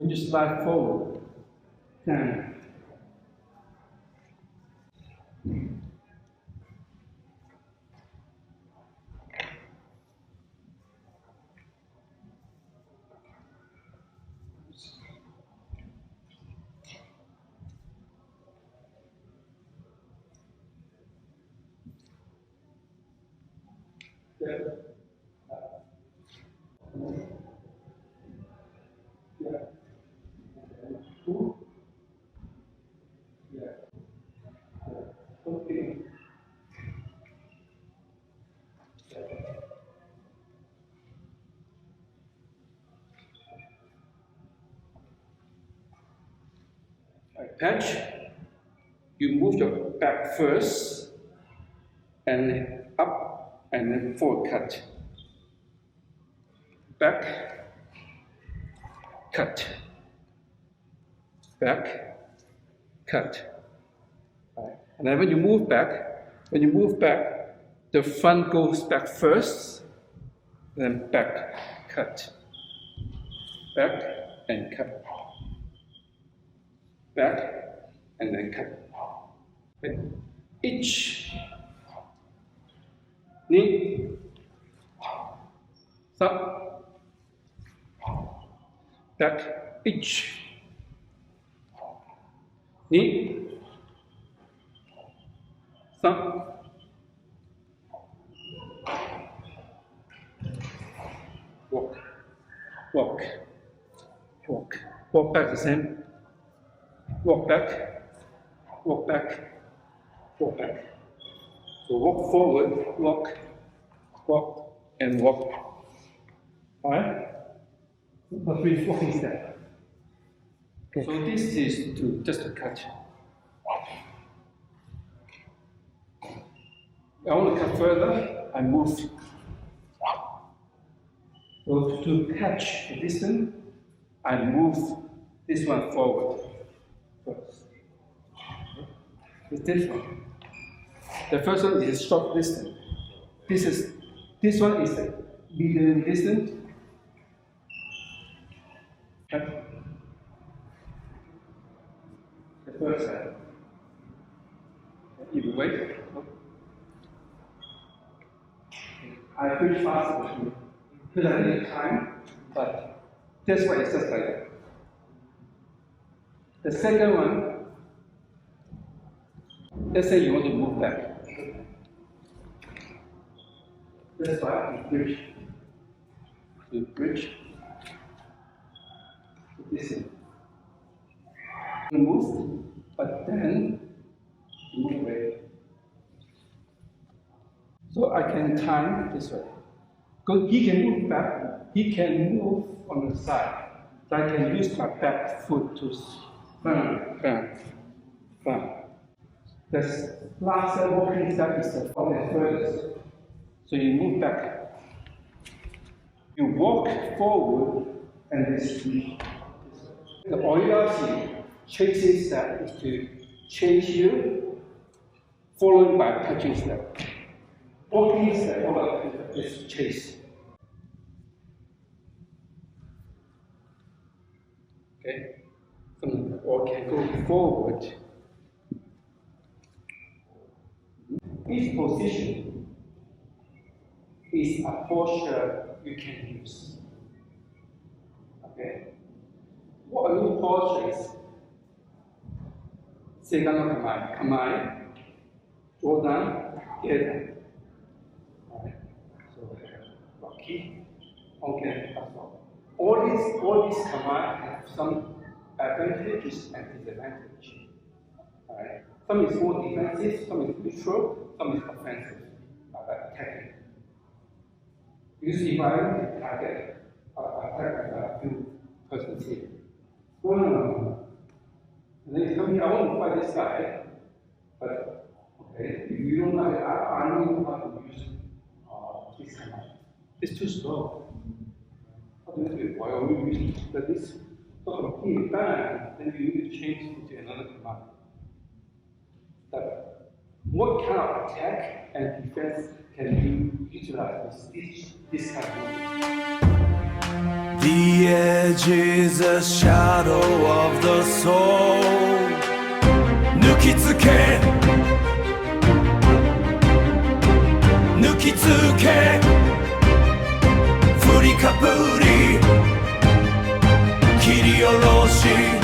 you slide forward, down. Patch, you move your back first, and then up, and then forward cut. Back, cut. Back, cut. Right. And then when you move back, the front goes back first, then back, cut. Back and cut. Back and then cut. Okay. Each knee, up, back, each knee, up, walk, walk, walk, walk back the same. Walk back, walk back, walk back. So walk forward, walk, walk, and walk. Alright? A brief walking step. Okay. So this is just to cut. I want to cut further, I move. So to catch the distance, I move this one forward. First. It's different. The first one is a short distance. This one is a medium distance. Cut. The first side. If you wait, I preach faster because I need time, but this one is just like that. The second one, let's say you want to move back. That's why you bridge. You bridge. Listen. You move, but then you move away. So I can time this way. Because he can move back, he can move on the side. So I can use my back foot to front. The last walking step is the forward furthest. So you move back. You walk forward and this way. The Iaijutsu chasing step is to chase you, followed by touching step. Walking step is chase. Okay? Or can go forward. Each position is a posture you can use. Okay? What a new posture is? Second kamai, draw down, get down. Alright? So rocky, okay, all these kamai have some advantages and disadvantages. Alright? Some is more defensive, some is neutral, some is offensive, attacking. Because if I target attack a few persons here, no. And then you come here, I want to fight this guy, but okay, if you don't know, I know how to use this command. It's too slow. How do you do it? Why are we using this? Sort of here, bang, then you need to change it to another command. But what kind of attack and defense can you utilize this kind of movement? The edge is a shadow of the soul. 抜きつけ抜きつけ振りかぶり切り下ろし